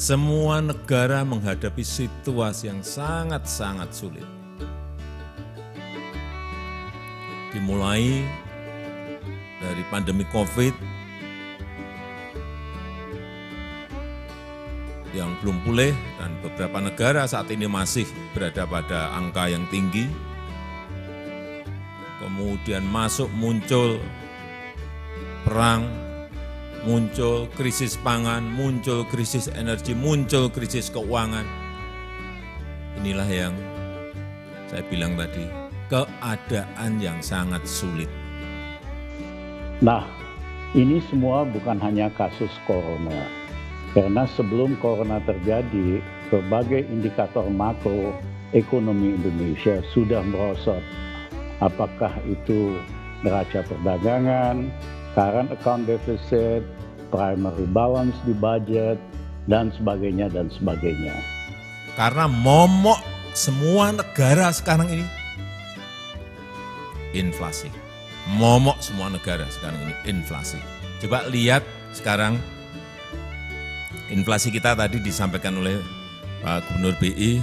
Semua negara menghadapi situasi yang sangat-sangat sulit. Dimulai dari pandemi COVID yang belum pulih dan beberapa negara saat ini masih berada pada angka yang tinggi. Kemudian muncul perang, muncul krisis pangan, muncul krisis energi, muncul krisis keuangan. Inilah yang saya bilang tadi, keadaan yang sangat sulit. Nah, ini semua bukan hanya kasus corona. Karena sebelum corona terjadi, berbagai indikator makro ekonomi Indonesia sudah merosot. Apakah itu neraca perdagangan, current account deficit, primary balance di budget, dan sebagainya, dan sebagainya. Karena momok semua negara sekarang ini inflasi. Momok semua negara sekarang ini inflasi. Coba lihat sekarang inflasi kita tadi disampaikan oleh Pak Gubernur BI,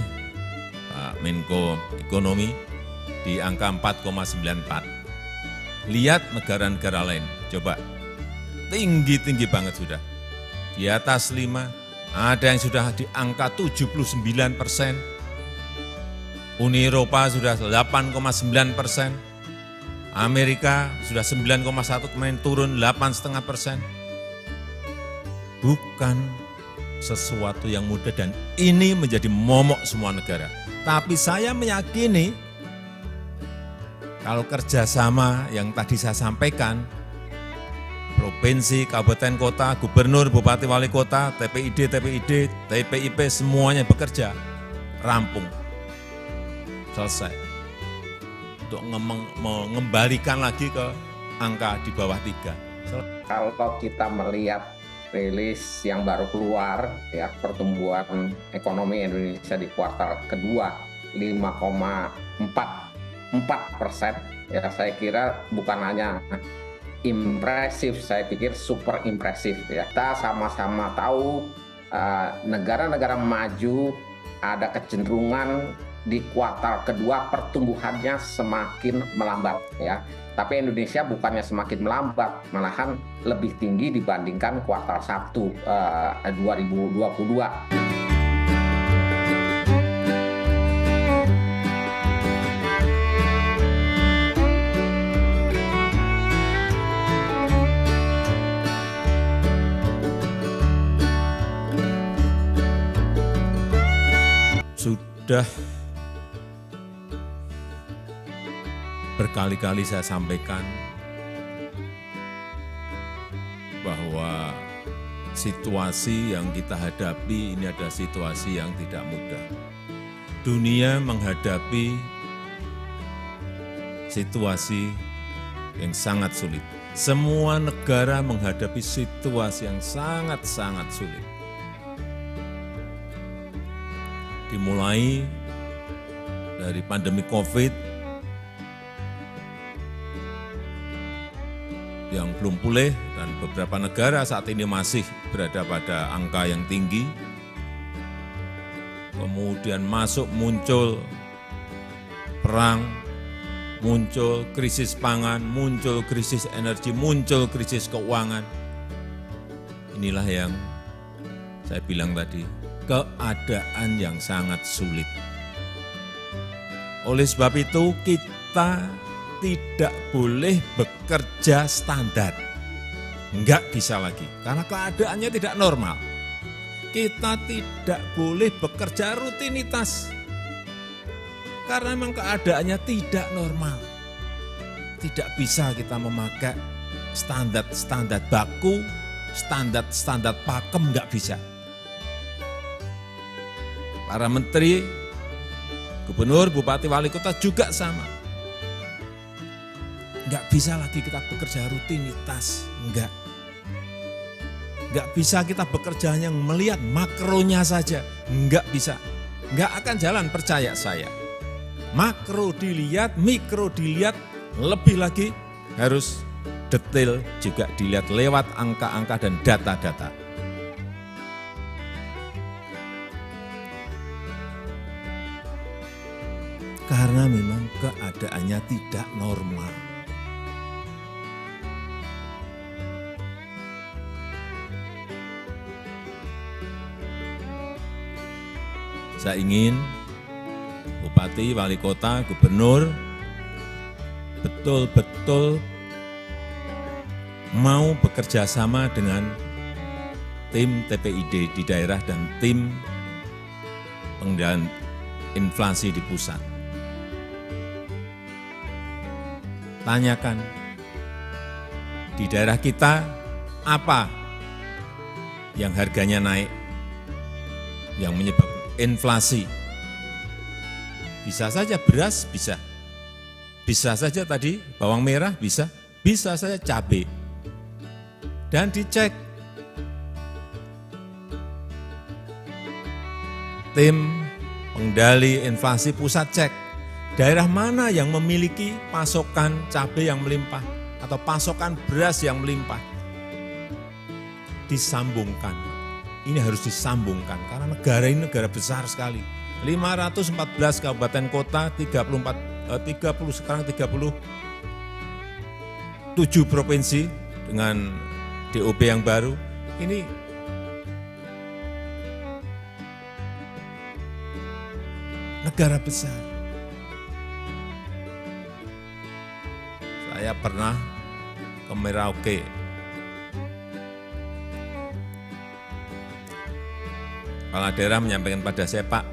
Pak Menko Ekonomi, di angka 4,94. Lihat negara-negara lain, coba tinggi-tinggi banget sudah. Di atas 5, ada yang sudah di angka 79%. Uni Eropa sudah 8,9%. Amerika sudah 9,1, kemarin turun 8,5%. Bukan sesuatu yang mudah dan ini menjadi momok semua negara. Tapi saya meyakini kalau kerjasama yang tadi saya sampaikan, provinsi, kabupaten, kota, gubernur, bupati, wali kota, TPID, TPIP, semuanya bekerja, rampung, selesai. Untuk mengembalikan lagi ke angka di bawah 3. Kalau kita melihat rilis yang baru keluar, ya, pertumbuhan ekonomi Indonesia di kuartal kedua 5,44%, ya, saya kira bukan hanya impresif, saya pikir super impresif, ya. Kita sama-sama tahu negara-negara maju ada kecenderungan di kuartal kedua pertumbuhannya semakin melambat, ya. Tapi Indonesia bukannya semakin melambat, malahan lebih tinggi dibandingkan kuartal 1 2022. Sudah berkali-kali saya sampaikan bahwa situasi yang kita hadapi ini adalah situasi yang tidak mudah. Dunia menghadapi situasi yang sangat sulit. Semua negara menghadapi situasi yang sangat-sangat sulit. Dimulai dari pandemi COVID yang belum pulih dan beberapa negara saat ini masih berada pada angka yang tinggi. Kemudian muncul perang, muncul krisis pangan, muncul krisis energi, muncul krisis keuangan. Inilah yang saya bilang tadi, keadaan yang sangat sulit. Oleh sebab itu kita tidak boleh bekerja standar. Enggak bisa lagi, karena keadaannya tidak normal. Kita tidak boleh bekerja rutinitas, karena memang keadaannya tidak normal. Tidak bisa kita memakai standar-standar baku, standar-standar pakem, enggak bisa. Para menteri, gubernur, bupati, wali kota juga sama. Enggak bisa lagi kita bekerja rutinitas, enggak. Enggak bisa kita bekerja hanya melihat makronya saja, enggak bisa. Enggak akan jalan, percaya saya. Makro dilihat, mikro dilihat, lebih lagi harus detail juga dilihat lewat angka-angka dan data-data. Karena memang keadaannya tidak normal. Saya ingin bupati, wali kota, gubernur betul-betul mau bekerja sama dengan tim TPID di daerah dan tim pengendalian inflasi di pusat. Tanyakan di daerah kita apa yang harganya naik, yang menyebabkan inflasi. Bisa saja beras, bisa. Bisa saja tadi bawang merah, bisa. Bisa saja cabai. Dan dicek. Tim pengendali inflasi pusat cek. Daerah mana yang memiliki pasokan cabai yang melimpah atau pasokan beras yang melimpah. Disambungkan. Ini harus disambungkan karena negara ini negara besar sekali. 514 kabupaten kota, 37 provinsi dengan DOP yang baru. Ini negara besar. Saya pernah ke Merauke. Kepala daerah menyampaikan pada saya, Pak,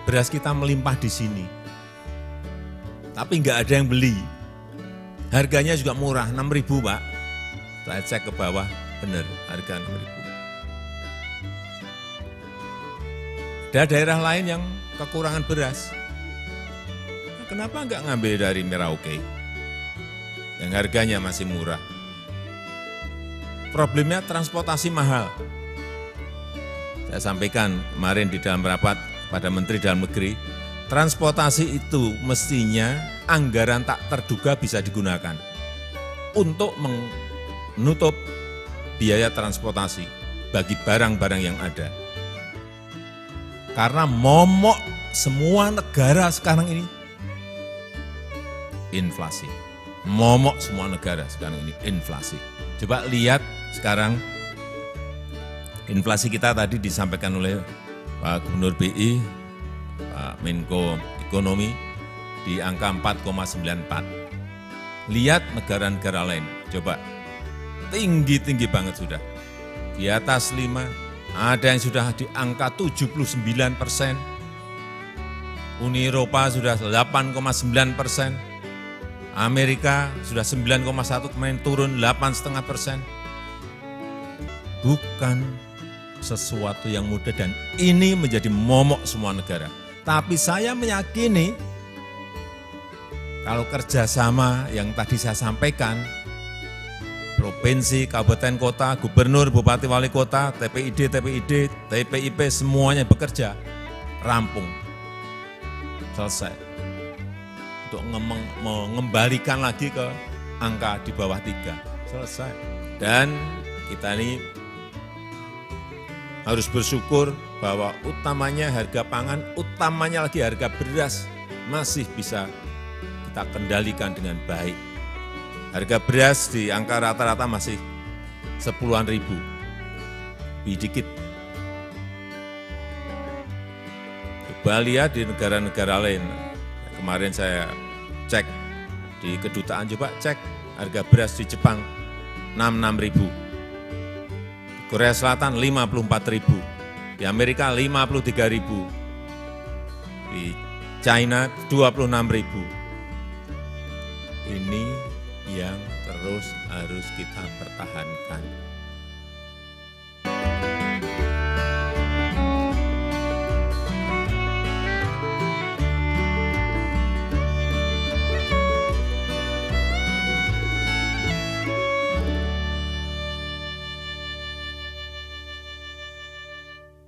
beras kita melimpah di sini, tapi nggak ada yang beli. Harganya juga murah, 6.000 Pak. Saya cek ke bawah, benar harga 6.000. Ada daerah lain yang kekurangan beras. Nah, kenapa nggak ngambil dari Merauke, yang harganya masih murah? Problemnya transportasi mahal. Saya sampaikan kemarin di dalam rapat pada Menteri Dalam Negeri, transportasi itu mestinya anggaran tak terduga bisa digunakan untuk menutup biaya transportasi bagi barang-barang yang ada. Karena momok semua negara sekarang ini inflasi. Momok semua negara sekarang ini inflasi. Coba lihat sekarang inflasi kita tadi disampaikan oleh Pak Gubernur BI, Pak Menko Ekonomi di angka 4,94. Lihat negara-negara lain, coba tinggi-tinggi banget sudah. Di atas 5, ada yang sudah di angka 79%. Uni Eropa sudah 8,9%. Amerika sudah 9,1, kemarin turun 8,5%. Bukan sesuatu yang mudah dan ini menjadi momok semua negara. Tapi saya meyakini kalau kerjasama yang tadi saya sampaikan, provinsi, kabupaten kota, gubernur, bupati, wali kota, TPID, TPIP, semuanya bekerja, rampung, selesai. Untuk mengembalikan lagi ke angka di bawah 3, selesai. Dan kita ini harus bersyukur bahwa utamanya harga pangan, utamanya lagi harga beras masih bisa kita kendalikan dengan baik. Harga beras di angka rata-rata masih 10-an ribu, lebih dikit. Coba lihat di negara-negara lain. Kemarin saya cek di kedutaan, coba cek harga beras di Jepang 66 ribu. Korea Selatan 54.000, di Amerika 53.000, di China 26.000. Ini yang terus harus kita pertahankan.